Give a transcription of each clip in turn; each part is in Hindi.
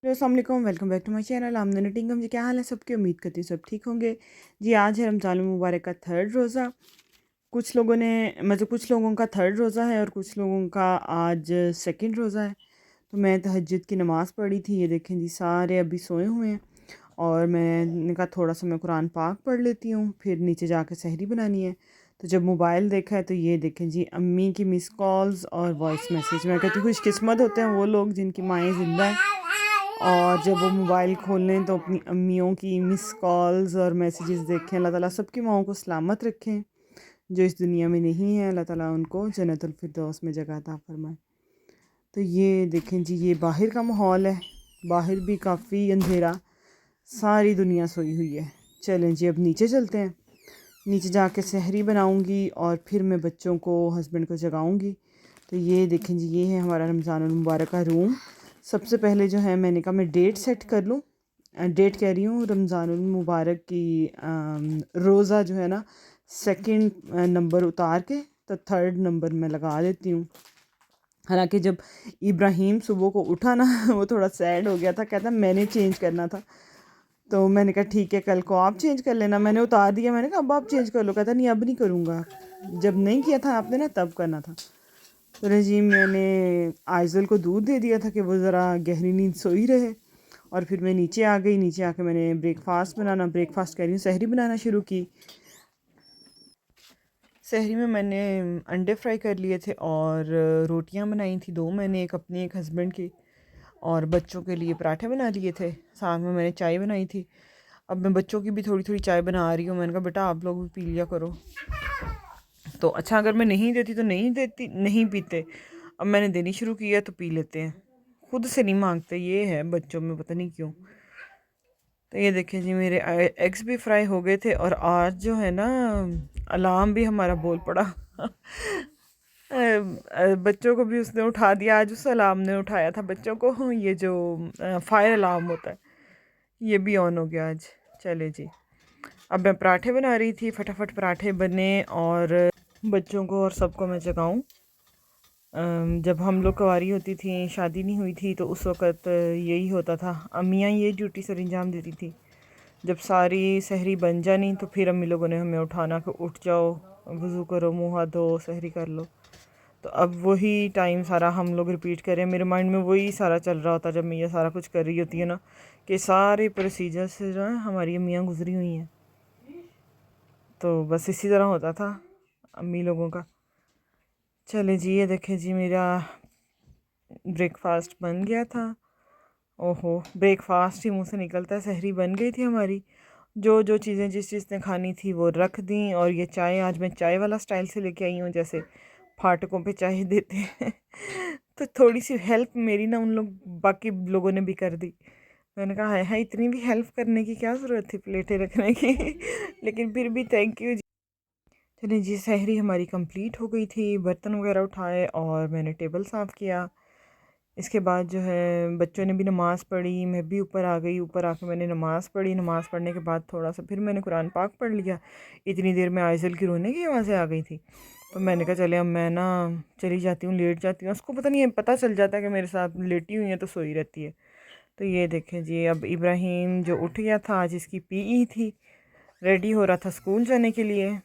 अस्सलाम वालेकुम, welcome back to my channel आमदनी टिंगम जी। क्या हाल है सबके? उम्मीद करती हूँ सब ठीक होंगे जी। आज है रमज़ान मुबारक का थर्ड रोज़ा। कुछ लोगों ने कुछ लोगों का थर्ड रोज़ा है और कुछ लोगों का आज सेकंड रोज़ा है। तो मैं तहज्जुद की नमाज़ पढ़ी थी। ये देखें जी, सारे अभी सोए हुए हैं और मैंने कहा थोड़ा सा मैं कुरान पाक पढ़ लेती हूँ, फिर नीचे जाकर सहरी बनानी है। तो जब मोबाइल देखा है तो ये देखें जी, अम्मी की मिस कॉल्स और वॉइस मैसेज। मैं कहती हूँ खुशकिस्मत होते हैं वो लोग जिनकी माएँ ज़िंदा हैं और जब वो मोबाइल खोल लें तो अपनी अम्मियों की मिस कॉल्स और मैसेजेस देखें। अल्लाह ताला सबकी माओं को सलामत रखें। जो इस दुनिया में नहीं है, अल्लाह ताला उनको जन्नतुल फिरदौस में जगह अता फरमाए। तो ये देखें जी, ये बाहर का माहौल है। बाहर भी काफ़ी अंधेरा, सारी दुनिया सोई हुई है। चलें जी, अब नीचे चलते हैं। नीचे जाके सहरी बनाऊंगी और फिर मैं बच्चों को, हस्बैंड को जगाऊंगी। तो ये देखें जी, ये है हमारा रमज़ानुल मुबारक का रूम। सबसे पहले जो है मैंने कहा मैं डेट सेट कर लूँ। डेट कह रही हूँ रमज़ानुल मुबारक की। रोज़ा जो है ना, सेकंड नंबर उतार के तो थर्ड नंबर में लगा देती हूँ। हालांकि जब इब्राहिम सुबह को उठा ना वो थोड़ा सैड हो गया था, कहता मैंने चेंज करना था। तो मैंने कहा ठीक है, कल को आप चेंज कर लेना। मैंने उतार दिया, मैंने कहा अब आप चेंज कर लो। कहता नहीं, अब नहीं करूँगा, जब नहीं किया था आपने ना तब करना था। तो रजीम, मैंने आइज़ल को दूध दे दिया था कि वो ज़रा गहरी नींद सोई रहे। और फिर मैं नीचे आ गई। नीचे आके मैंने ब्रेकफास्ट कह रही हूँ, सहरी बनाना शुरू की। सहरी में मैंने अंडे फ्राई कर लिए थे और रोटियां बनाई थी दो मैंने, एक अपनी एक हस्बैंड की, और बच्चों के लिए पराठे बना लिए थे। साथ में मैंने चाय बनाई थी। अब मैं बच्चों की भी थोड़ी थोड़ी चाय बना रही हूँ। मैंने कहा बेटा आप लोग भी पी लिया करो। तो अच्छा, अगर मैं नहीं देती तो नहीं पीते। अब मैंने देनी शुरू किया तो पी लेते हैं, खुद से नहीं मांगते। ये है बच्चों में, पता नहीं क्यों। तो ये देखिए जी, मेरे एग्स भी फ्राई हो गए थे और आज जो है ना, अलार्म भी हमारा बोल पड़ा बच्चों को भी उसने उठा दिया। आज उस अलार्म ने उठाया था बच्चों को। ये जो फायर अलार्म होता है, ये भी ऑन हो गया आज। चले जी, अब मैं पराठे बना रही थी। फटाफट पराठे बने और बच्चों को और सबको मैं जगाऊं। जब हम लोग कुंवारी होती थी, शादी नहीं हुई थी, तो उस वक़्त यही होता था। अम्मियाँ ये ड्यूटी सर अंजाम देती थी। जब सारी सहरी बन जानी तो फिर अम्मी लोगों ने हमें उठाना कि उठ जाओ, वज़ू करो, मुँह हाथ धो, सहरी कर लो। तो अब वही टाइम सारा हम लोग रिपीट करें। मेरे माइंड में वही सारा चल रहा होता जब मैं ये सारा कुछ कर रही होती है ना, कि सारे प्रोसीजर से जो है हमारी अम्मियाँ गुजरी हुई हैं। तो बस इसी तरह होता था अम्मी लोगों का। चले जी, ये देखें जी, मेरा ब्रेकफास्ट बन गया था। ओहो, ब्रेकफास्ट ही मुंह से निकलता है। सहरी बन गई थी हमारी। जो जो चीज़ें जिस चीज़ ने खानी थी वो रख दी। और ये चाय आज मैं चाय वाला स्टाइल से लेके आई हूँ, जैसे फाटकों पे चाय देते हैं तो थोड़ी सी हेल्प मेरी ना उन लोग बाकी लोगों ने भी कर दी। मैंने कहा है इतनी भी हेल्प करने की क्या ज़रूरत थी प्लेटें रखने की लेकिन फिर भी थैंक यू। चलिए जी, सहरी हमारी कंप्लीट हो गई थी। बर्तन वगैरह उठाए और मैंने टेबल साफ़ किया। इसके बाद जो है बच्चों ने भी नमाज़ पढ़ी, मैं भी ऊपर आ गई। ऊपर आके मैंने नमाज़ पढ़ी। नमाज़ पढ़ने के बाद थोड़ा सा फिर मैंने कुरान पाक पढ़ लिया। इतनी देर में आइज़ल की रोने की आवाज़ें आ गई थी। तो मैंने कहा चले अब मैं ना चली जाती हूँ, लेट जाती हूँ। उसको पता नहीं है, पता चल जाता है कि मेरे साथ लेटी हुई है तो सोई रहती है। तो ये देखें जी, अब इब्राहिम जो उठ गया था, आज इसकी पीई थी, रेडी हो रहा था स्कूल जाने के लिए।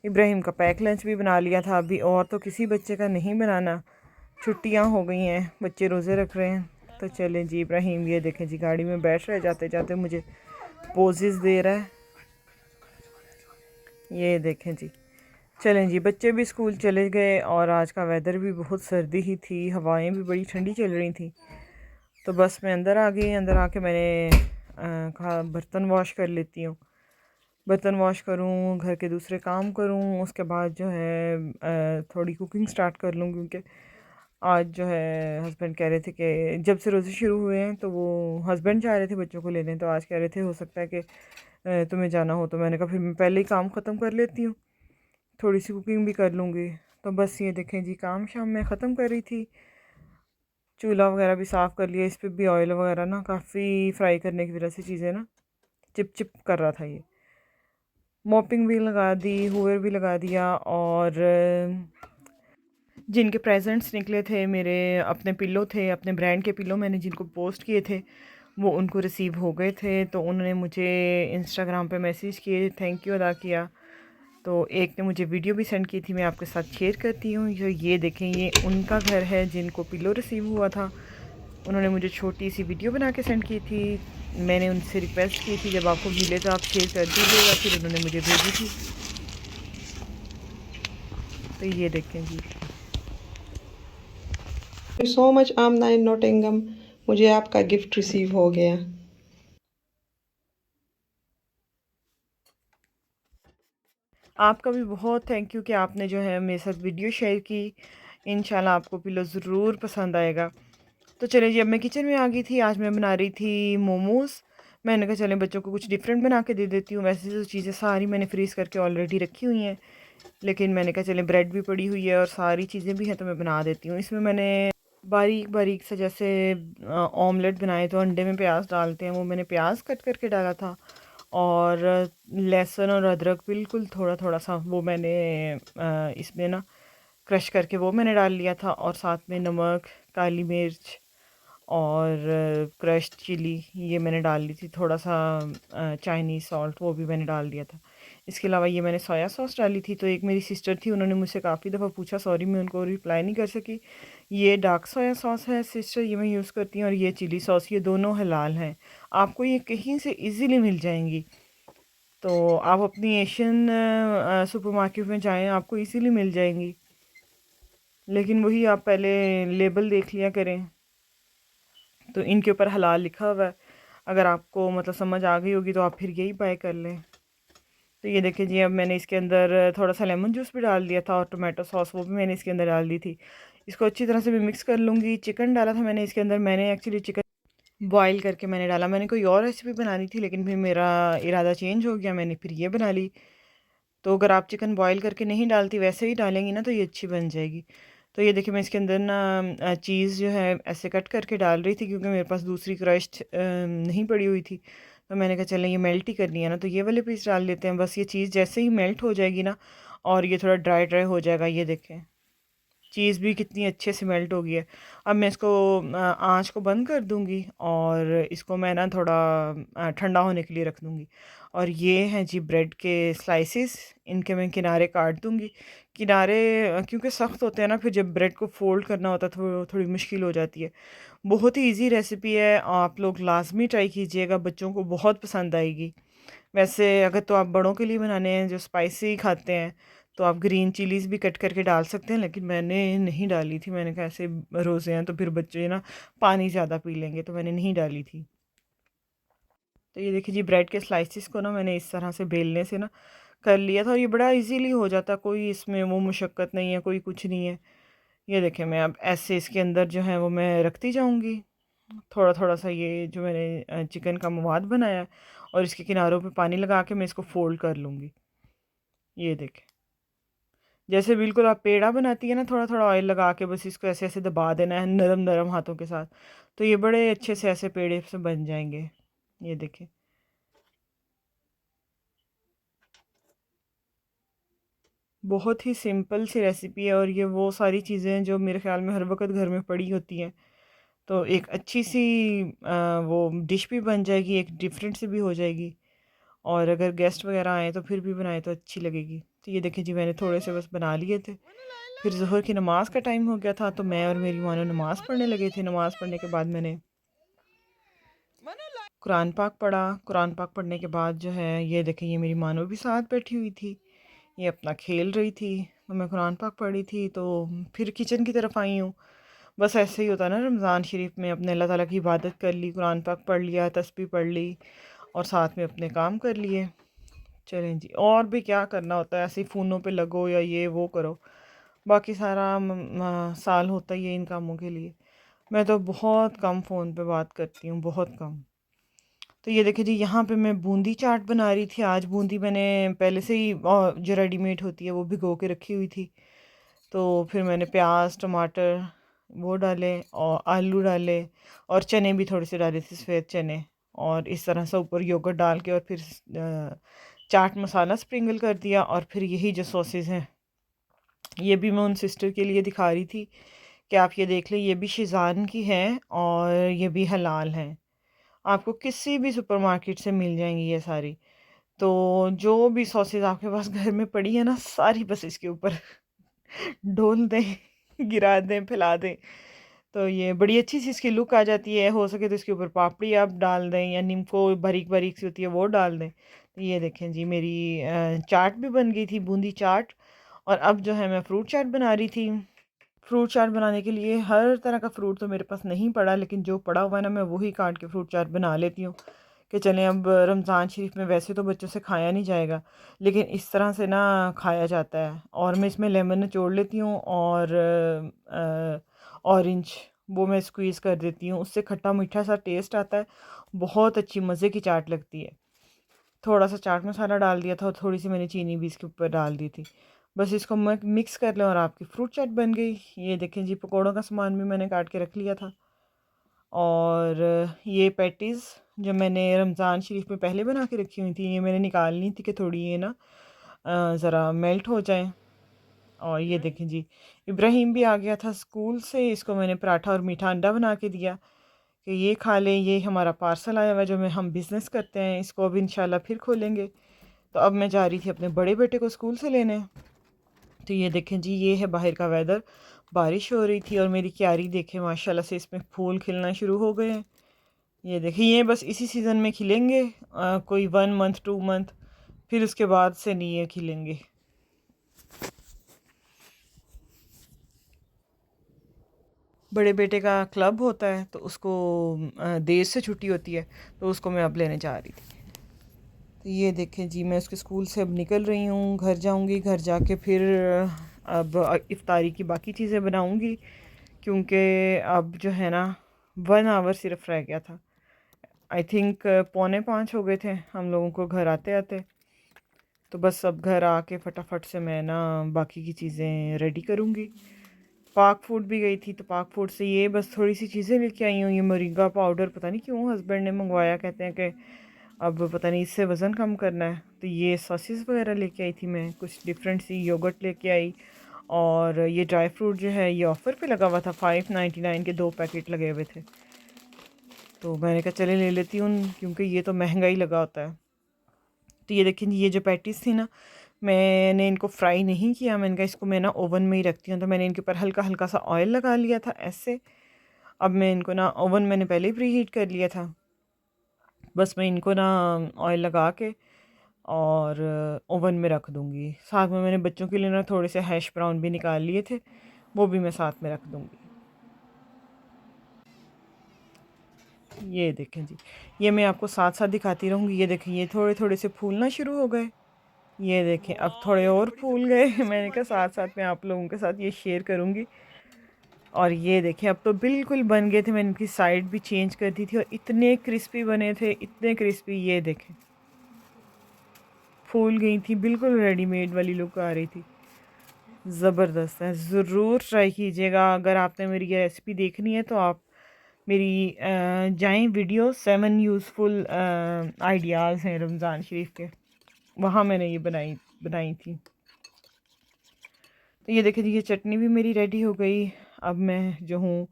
इब्राहिम का पैक लंच भी बना लिया था अभी, और तो किसी बच्चे का नहीं बनाना। छुट्टियां हो गई हैं, बच्चे रोज़े रख रहे हैं। तो चलें जी, इब्राहिम ये देखें जी, गाड़ी में बैठ रहे, जाते जाते मुझे पोजेस दे रहा है। ये देखें जी, चलें जी, बच्चे भी स्कूल चले गए और आज का वेदर भी बहुत सर्दी ही थी, हवाएं भी बड़ी ठंडी चल रही थी। तो बस मैं अंदर आ गई। अंदर आके मैंने कहा बर्तन वॉश कर लेती हूँ। बर्तन वॉश करूँ, घर के दूसरे काम करूँ, उसके बाद जो है थोड़ी कुकिंग स्टार्ट कर लूँ। क्योंकि आज जो है हस्बैंड कह रहे थे कि जब से रोज़े शुरू हुए हैं तो वो हस्बैंड जा रहे थे बच्चों को लेने, तो आज कह रहे थे हो सकता है कि तुम्हें जाना हो। तो मैंने कहा फिर मैं पहले ही काम ख़त्म कर लेती हूँ, थोड़ी सी कुकिंग भी कर लूँगी। तो बस ये देखें जी, काम शाम में ख़त्म कर रही थी। चूल्हा वगैरह भी साफ़ कर लिया। इस पर भी ऑयल वगैरह ना काफ़ी फ्राई करने की वजह से चीज़ें ना चिप चिप कर रहा था। ये मॉपिंग भी लगा दी, हूवर भी लगा दिया। और जिनके प्रेजेंट्स निकले थे, मेरे अपने पिल्लो थे, अपने ब्रांड के पिल्लो मैंने जिनको पोस्ट किए थे, वो उनको रिसीव हो गए थे। तो उन्होंने मुझे इंस्टाग्राम पे मैसेज किए, थैंक यू अदा किया। तो एक ने मुझे वीडियो भी सेंड की थी, मैं आपके साथ शेयर करती हूँ। जो ये देखें, ये उनका घर है जिनको पिल्लो रिसीव हुआ था। उन्होंने मुझे छोटी सी वीडियो बना के सेंड की थी। मैंने उनसे रिक्वेस्ट की थी जब आपको मिले तो आप शेयर कर दीजिएगा, फिर उन्होंने मुझे भेजी थी। तो ये देखें जी। सो मच आमना इन नॉटिंगम, मुझे आपका गिफ्ट रिसीव हो गया। आपका भी बहुत थैंक यू कि आपने जो है मेरे साथ वीडियो शेयर की। इंशाल्लाह आपको पिलो ज़रूर पसंद आएगा। तो चलिए जी, अब मैं किचन में आ गई थी। आज मैं बना रही थी मोमोज़। मैंने कहा चलें बच्चों को कुछ डिफरेंट बना के दे देती हूँ। वैसे तो चीज़ें सारी मैंने फ्रीज़ करके ऑलरेडी रखी हुई हैं, लेकिन मैंने कहा चलें ब्रेड भी पड़ी हुई है और सारी चीज़ें भी हैं तो मैं बना देती हूँ। इसमें मैंने बारीक बारीक से जैसे ऑमलेट बनाए तो अंडे में प्याज डालते हैं, वो मैंने प्याज कट करके डाला था। और लहसुन और अदरक बिल्कुल थोड़ा थोड़ा सा वो मैंने इसमें ना क्रश करके वो मैंने डाल लिया था। और साथ में नमक, काली मिर्च और क्रश्ड चिली ये मैंने डाल ली थी। थोड़ा सा चाइनीज़ सॉल्ट वो भी मैंने डाल दिया था। इसके अलावा ये मैंने सोया सॉस डाली थी। तो एक मेरी सिस्टर थी, उन्होंने मुझसे काफ़ी दफ़ा पूछा, सॉरी मैं उनको रिप्लाई नहीं कर सकी। ये डार्क सोया सॉस है सिस्टर, ये मैं यूज़ करती हूँ, और ये चिली सॉस, ये दोनों हलाल हैं। आपको ये कहीं से इजीली मिल जाएंगी। तो आप अपनी एशियन सुपरमार्केट में जाएं, आपको इजीली मिल जाएंगी। लेकिन वही आप पहले लेबल देख लिया करें। तो इनके ऊपर हलाल लिखा हुआ है। अगर आपको मतलब समझ आ गई होगी तो आप फिर यही बाय कर लें। तो ये देखिए जी, अब मैंने इसके अंदर थोड़ा सा लेमन जूस भी डाल दिया था और टोमेटो सॉस वो भी मैंने इसके अंदर डाल दी थी। इसको अच्छी तरह से भी मिक्स कर लूँगी। चिकन डाला था मैंने इसके अंदर। मैंने एक्चुअली चिकन बॉईल करके मैंने डाला। मैंने कोई और रेसिपी बनानी थी, लेकिन फिर मेरा इरादा चेंज हो गया, मैंने फिर ये बना ली। तो अगर आप चिकन बॉईल करके नहीं डालती, वैसे ही डालेंगी ना, तो ये अच्छी बन जाएगी। तो ये देखिए, मैं इसके अंदर ना चीज़ जो है ऐसे कट करके डाल रही थी, क्योंकि मेरे पास दूसरी क्रश्ड नहीं पड़ी हुई थी। तो मैंने कहा चलें ये मेल्ट ही करनी है ना, तो ये वाले पीस डाल लेते हैं। बस ये चीज़ जैसे ही मेल्ट हो जाएगी ना, और ये थोड़ा ड्राई ड्राई हो जाएगा, ये देखें चीज़ भी कितनी अच्छे से मेल्ट हो गई है। अब मैं इसको आँच को बंद कर दूँगी और इसको मैं ना थोड़ा ठंडा होने के लिए रख दूँगी। और ये हैं जी ब्रेड के स्लाइसेस, इनके मैं किनारे काट दूँगी। किनारे क्योंकि सख्त होते हैं ना, फिर जब ब्रेड को फ़ोल्ड करना होता है तो थोड़ी मुश्किल हो जाती है। बहुत ही ईज़ी रेसिपी है, आप लोग लाज़मी ट्राई कीजिएगा, बच्चों को बहुत पसंद आएगी। वैसे अगर तो आप बड़ों के लिए बनाने हैं जो स्पाइसी खाते हैं, तो आप ग्रीन चिलीज़ भी कट करके डाल सकते हैं, लेकिन मैंने नहीं डाली थी। मैंने कहा ऐसे रोज़े हैं तो फिर बच्चे ना पानी ज़्यादा पी लेंगे, तो मैंने नहीं डाली थी। तो ये देखिए जी, ब्रेड के स्लाइसिस को ना मैंने इस तरह से बेलने से ना कर लिया था, और ये बड़ा इजीली हो जाता, कोई इसमें वो मुशक्क़त नहीं है, कोई कुछ नहीं है। ये देखें, मैं अब ऐसे इसके अंदर जो है वो मैं रखती जाऊँगी थोड़ा थोड़ा सा, ये जो मैंने चिकन का मवाद बनाया है, और इसके किनारों पे पानी लगा के मैं इसको फोल्ड कर लूँगी। ये देखें, जैसे बिल्कुल आप पेड़ा बनाती है ना, थोड़ा थोड़ा ऑयल लगा के बस इसको ऐसे ऐसे दबा देना है नरम नरम हाथों के साथ, तो ये बड़े अच्छे से ऐसे पेड़े से बन जाएंगे। ये देखें, बहुत ही सिंपल सी रेसिपी है, और ये वो सारी चीज़ें हैं जो मेरे ख्याल में हर वक्त घर में पड़ी होती हैं। तो एक अच्छी सी वो डिश भी बन जाएगी, एक डिफरेंट सी भी हो जाएगी। और अगर गेस्ट वगैरह आए तो फिर भी बनाए तो अच्छी लगेगी। तो ये देखिए जी, मैंने थोड़े से बस बना लिए थे। फिर ज़ोहर की नमाज़ का टाइम हो गया था, तो मैं और मेरी मानो नमाज़ पढ़ने लगे थे। नमाज़ पढ़ने के बाद मैंने कुरान पाक पढ़ा। कुरान पाक पढ़ने के बाद जो है, ये देखें, ये मेरी मानो भी साथ बैठी हुई थी, ये अपना खेल रही थी। तो मैं कुरान पाक पढ़ी थी, तो फिर किचन की तरफ आई हूँ। बस ऐसे ही होता है ना, रमज़ान शरीफ में अपने अल्लाह ताला की इबादत कर ली, कुरान पाक पढ़ लिया, तस्बीह पढ़ ली, और साथ में अपने काम कर लिए। चलें जी, और भी क्या करना होता है, ऐसे ही फ़ोनों पे लगो या ये वो करो, बाकी सारा साल होता ही है इन कामों के लिए। मैं तो बहुत कम फ़ोन पे बात करती हूँ, बहुत कम। तो ये देखिए जी, यहाँ पे मैं बूंदी चाट बना रही थी। आज बूंदी मैंने पहले से ही जो रेडीमेड होती है वो भिगो के रखी हुई थी। तो फिर मैंने प्याज टमाटर वो डाले और आलू डाले, और चने भी थोड़े से डाले थे, सफ़ेद चने। और इस तरह से ऊपर योगर्ट डाल के, और फिर चाट मसाला स्प्रिंगल कर दिया, और फिर यही जो सॉसेज हैं ये भी मैं उन सिस्टर के लिए दिखा रही थी कि आप ये देख लें, ये भी शीज़ान की हैं और ये भी हलाल हैं। आपको किसी भी सुपरमार्केट से मिल जाएंगी ये सारी। तो जो भी सॉसेज आपके पास घर में पड़ी है ना, सारी बस इसके ऊपर डोल दें, गिरा दें, फैला दें। तो ये बड़ी अच्छी सी इसकी लुक आ जाती है। हो सके तो इसके ऊपर पापड़ी आप डाल दें या नींबू बारीक बारीक सी होती है वो डाल दें। तो ये देखें जी, मेरी चाट भी बन गई थी, बूंदी चाट। और अब जो है मैं फ्रूट चाट बना रही थी। फ्रूट चाट बनाने के लिए हर तरह का फ्रूट तो मेरे पास नहीं पड़ा, लेकिन जो पड़ा हुआ है ना, मैं वही काट के फ्रूट चाट बना लेती हूँ। कि चलें, अब रमज़ान शरीफ में वैसे तो बच्चों से खाया नहीं जाएगा, लेकिन इस तरह से ना खाया जाता है। और मैं इसमें लेमन निचोड़ लेती हूँ और ऑरेंज वो मैं स्क्वीज़ कर देती हूँ, उससे खट्टा मीठा सा टेस्ट आता है। बहुत अच्छी मज़े की चाट लगती है। थोड़ा सा चाट मसाला डाल दिया था और थोड़ी सी मैंने चीनी भी इसके ऊपर डाल दी थी। बस इसको मिक्स कर लें और आपकी फ्रूट चाट बन गई। ये देखें जी, पकौड़ों का सामान भी मैंने काट के रख लिया था। और ये पैटीज़ जो मैंने रमज़ान शरीफ में पहले बना के रखी हुई थी, ये मैंने निकालनी थी कि थोड़ी ये ना ज़रा मेल्ट हो जाए। और ये देखें जी, इब्राहिम भी आ गया था स्कूल से, इसको मैंने पराठा और मीठा अंडा बना के दिया कि ये खा लें। ये हमारा पार्सल आया हुआ है जो मैं हम बिज़नेस करते हैं, इसको अब इंशाल्लाह फिर खोलेंगे। तो अब मैं जा रही थी अपने बड़े बेटे को स्कूल से लेने। तो ये देखें जी, ये है बाहर का वेदर। बारिश हो रही थी और मेरी क्यारी देखें, माशाल्लाह से इसमें फूल खिलना शुरू हो गए हैं। ये देखें, ये बस इसी सीज़न में खिलेंगे, कोई 1 मंथ 2 मंथ, फिर उसके बाद से नहीं ये खिलेंगे। बड़े बेटे का क्लब होता है तो उसको देर से छुट्टी होती है, तो उसको मैं अब लेने जा रही थी। तो ये देखें जी, मैं उसके स्कूल से अब निकल रही हूँ, घर जाऊँगी। घर जाके फिर अब इफ्तारी की बाकी चीज़ें बनाऊँगी, क्योंकि अब जो है ना 1 आवर सिर्फ रह गया था। आई थिंक 4:45 हो गए थे हम लोगों को घर आते आते। तो बस अब घर आके फटाफट से मैं ना बाकी की चीज़ें रेडी करूँगी। पाक फूड भी गई थी, तो पाक फूड से ये बस थोड़ी सी चीज़ें लेके आई हूँ। ये मोरिंगा पाउडर पता नहीं क्यों हस्बैंड ने मंगवाया, कहते हैं कि अब पता नहीं इससे वज़न कम करना है। तो ये सॉसेस वगैरह लेके आई थी मैं, कुछ डिफरेंट सी योगर्ट लेके आई। और ये ड्राई फ्रूट जो है ये ऑफ़र पे लगा हुआ था, 5.99 के 2 पैकेट लगे हुए थे। तो मैंने कहा चले ले लेती हूँ, क्योंकि ये तो महंगा ही लगा होता है। तो ये देखिए, ये जो पैटीज़ थी ना, मैंने इनको फ्राई नहीं किया। मैंने कहा इसको मैं ना ओवन में ही रखती हूँ, तो मैंने इनके ऊपर हल्का हल्का सा ऑयल लगा लिया था ऐसे। अब मैं इनको ना ओवन मैंने पहले ही प्री हीट कर लिया था। बस मैं इनको ना ऑयल लगा के और ओवन में रख दूँगी। साथ में मैंने बच्चों के लिए ना थोड़े से हैश ब्राउन भी निकाल लिए थे, वो भी मैं साथ में रख दूँगी। ये देखें जी, ये मैं आपको साथ साथ दिखाती रहूँगी। ये देखें, ये थोड़े थोड़े से फूलना शुरू हो गए। ये देखें, अब थोड़े और फूल गए। मैंने कहा साथ साथ मैं आप लोगों के साथ ये शेयर करूँगी। और ये देखें, अब तो बिल्कुल बन गए थे। मैंने इनकी साइड भी चेंज कर दी थी और इतने क्रिस्पी बने थे, इतने क्रिस्पी। ये देखें, फूल गई थी, बिल्कुल रेडीमेड वाली लुक आ रही थी। ज़बरदस्त है, ज़रूर ट्राई कीजिएगा। अगर आपने मेरी ये रेसिपी देखनी है तो आप मेरी जाएं वीडियो 7 यूज़फुल आइडियाज़ हैं रमज़ान शरीफ के, वहाँ मैंने ये बनाई बनाई थी। तो ये देखिए जी, ये चटनी भी मेरी रेडी हो गई। अब मैं जो हूँ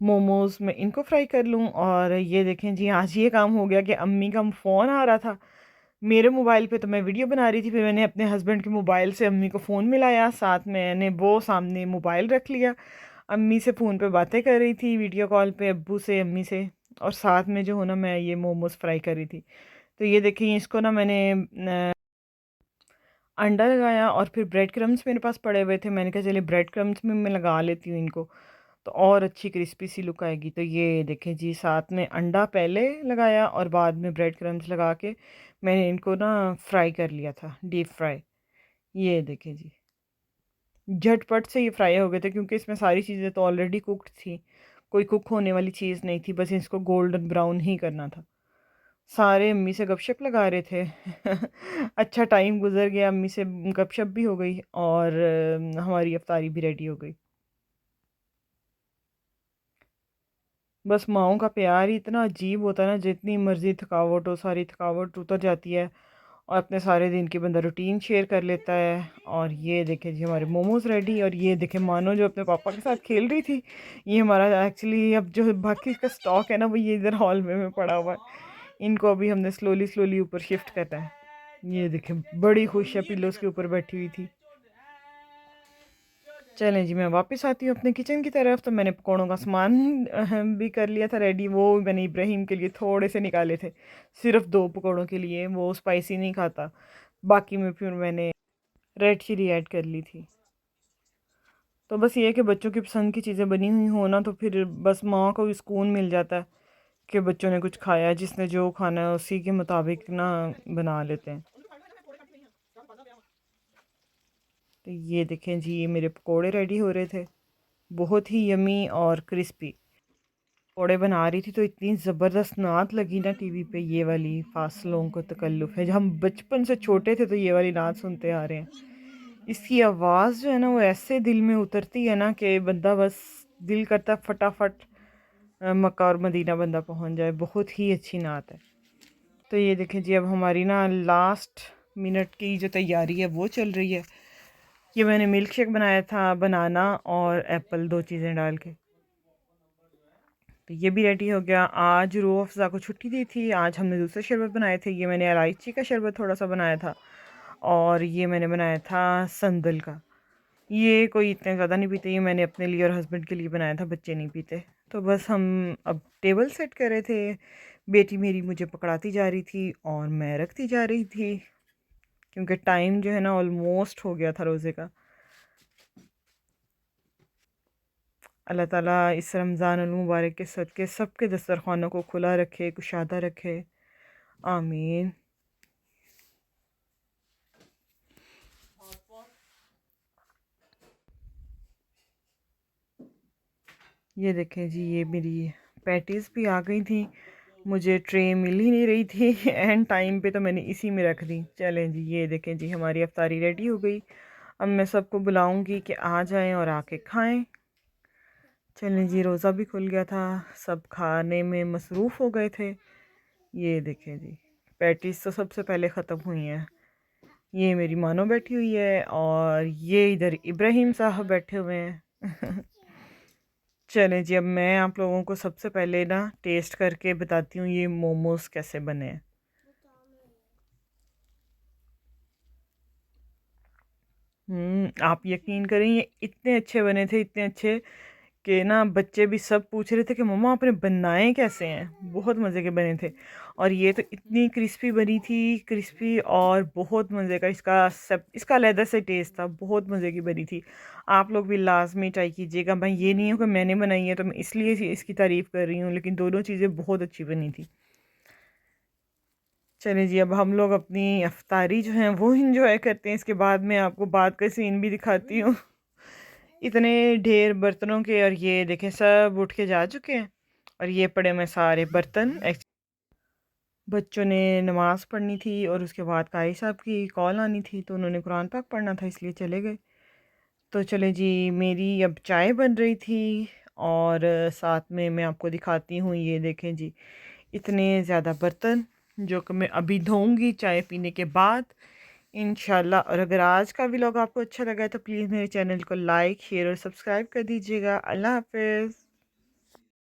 मोमोज़ में इनको फ्राई कर लूँ। और ये देखें जी, आज ये काम हो गया कि अम्मी का फ़ोन आ रहा था मेरे मोबाइल पे, तो मैं वीडियो बना रही थी। फिर मैंने अपने हस्बैंड के मोबाइल से अम्मी को फ़ोन मिलाया, साथ मैंने वो सामने मोबाइल रख लिया। अम्मी से फ़ोन पे बातें कर रही थी वीडियो कॉल पे, अब्बू से, अम्मी से। और साथ में जो हो ना, मैं ये मोमोज़ फ्राई कर रही थी। तो ये देखिए, इसको ना मैंने अंडा लगाया और फिर ब्रेड क्रम्स मेरे पास पड़े हुए थे। मैंने कहा चलिए ब्रेड क्रम्स में मैं लगा लेती हूँ इनको, तो और अच्छी क्रिस्पी सी लुक आएगी। तो ये देखें जी, साथ में अंडा पहले लगाया और बाद में ब्रेड क्रम्स लगा के मैंने इनको ना फ्राई कर लिया था, डीप फ्राई। ये देखें जी, झटपट से ये फ्राई हो गए थे, क्योंकि इसमें सारी चीज़ें तो ऑलरेडी कुक्ड थी। कोई कुक होने वाली चीज़ नहीं थी, बस इसको गोल्डन ब्राउन ही करना था। सारे अम्मी से गपशप लगा रहे थे। अच्छा टाइम गुजर गया, अम्मी से गपशप भी हो गई और हमारी इफ्तारी भी रेडी हो गई। बस माओं का प्यार ही इतना अजीब होता है ना, जितनी मर्ज़ी थकावट हो सारी थकावट उतर जाती है। और अपने सारे दिन की बंदा रूटीन शेयर कर लेता है। और ये देखें जी हमारे मोमोज़ रेडी। और ये देखें मानो जो अपने पापा के साथ खेल रही थी, ये हमारा एक्चुअली अब जो बाकी का स्टॉक है ना वो ये इधर हॉल में पड़ा हुआ है। इनको अभी हमने स्लोली स्लोली ऊपर शिफ्ट करना है। ये देखें बड़ी खुश है, पिल्लोस के ऊपर बैठी हुई थी। चलें जी, मैं वापस आती हूँ अपने किचन की तरफ। तो मैंने पकौड़ों का सामान भी कर लिया था रेडी। वो मैंने इब्राहिम के लिए थोड़े से निकाले थे, सिर्फ 2 पकौड़ों के लिए, वो स्पाइसी नहीं खाता। बाकी में फिर मैंने रेड चिली ऐड कर ली थी। तो बस ये है कि बच्चों की पसंद की चीज़ें बनी हुई हो ना, तो फिर बस माँ को भी सुकून मिल जाता है कि बच्चों ने कुछ खाया है, जिसने जो खाना है उसी के मुताबिक ना बना लेते हैं। तो ये देखें जी, ये मेरे पकोड़े रेडी हो रहे थे, बहुत ही यमी और क्रिस्पी पकोड़े बना रही थी। तो इतनी ज़बरदस्त नात लगी ना टीवी पे, ये वाली फासलों को तकल्लुफ़ है। जब हम बचपन से छोटे थे तो ये वाली नात सुनते आ रहे हैं। इसकी आवाज़ जो है ना वो ऐसे दिल में उतरती है ना कि बंदा बस दिल करता फटाफट मक्का और मदीना बंदा पहुंच जाए। बहुत ही अच्छी नात है। तो ये देखें जी, अब हमारी ना लास्ट मिनट की जो तैयारी है वो चल रही है। ये मैंने मिल्क शेक बनाया था, बनाना और एप्पल, 2 चीज़ें डाल के। तो ये भी रेडी हो गया। आज रूह अफ़ज़ा को छुट्टी दी थी, आज हमने दूसरे शरबत बनाए थे। ये मैंने इलायची का शरबत थोड़ा सा बनाया था, और ये मैंने बनाया था संदल का। ये कोई इतने ज़्यादा नहीं पीते, ये मैंने अपने लिए और हस्बैंड के लिए बनाया था, बच्चे नहीं पीते। तो बस हम अब टेबल सेट कर रहे थे। बेटी मेरी मुझे पकड़ाती जा रही थी और मैं रखती जा रही थी, क्योंकि टाइम जो है ना ऑलमोस्ट हो गया था रोज़े का। अल्लाह ताला इस रमज़ान मुबारक के सदक़े सबके दस्तरखानों को खुला रखे, कुशादा रखे, आमीन। ये देखें जी, ये मेरी पैटीज़ भी आ गई थी। मुझे ट्रे मिल ही नहीं रही थी एंड टाइम पे, तो मैंने इसी में रख दी। चलें जी, ये देखें जी हमारी अफ्तारी रेडी हो गई। अब मैं सबको बुलाऊंगी कि आ जाएं और आके खाएं। चलें जी, रोज़ा भी खुल गया था, सब खाने में मसरूफ़ हो गए थे। ये देखें जी, पैटीज़ तो सबसे पहले ख़त्म हुई हैं। ये मेरी मानो बैठी हुई है और ये इधर इब्राहिम साहब बैठे हुए हैं। चलें जी, अब मैं आप लोगों को सबसे पहले ना टेस्ट करके बताती हूँ ये मोमोज़ कैसे बने हैं। आप यकीन करें ये इतने अच्छे बने थे, इतने अच्छे कि ना बच्चे भी सब पूछ रहे थे कि मम्मा आपने बनाए कैसे हैं। बहुत मज़े के बने थे। और ये तो इतनी क्रिस्पी बनी थी, क्रिस्पी और बहुत मज़े का इसका अलग से टेस्ट था, बहुत मज़े की बनी थी। आप लोग भी लाजमी ट्राई कीजिएगा। भाई ये नहीं हो कि मैंने बनाई है तो मैं इसलिए इसकी तारीफ़ कर रही हूँ, लेकिन दोनों चीज़ें बहुत अच्छी बनी थी। चलिए जी, अब हम लोग अपनी अफ्तारी जो है वो इंजॉय करते हैं। इसके बाद मैं आपको बाद का सीन भी दिखाती हूँ। इतने ढेर बर्तनों के, और ये देखें सब उठ के जा चुके हैं। और ये पड़े हुए सारे बर्तन। बच्चों ने नमाज़ पढ़नी थी और उसके बाद कारी साहब की कॉल आनी थी, तो उन्होंने कुरान पाक पढ़ना था, इसलिए चले गए। तो चले जी, मेरी अब चाय बन रही थी और साथ में मैं आपको दिखाती हूँ। ये देखें जी, इतने ज़्यादा बर्तन जो कि मैं अभी धोऊंगी चाय पीने के बाद इंशाल्लाह। और अगर आज का व्लॉग आपको अच्छा लगा है तो प्लीज़ मेरे चैनल को लाइक, शेयर और सब्सक्राइब कर दीजिएगा। अल्लाह हाफ़िज़।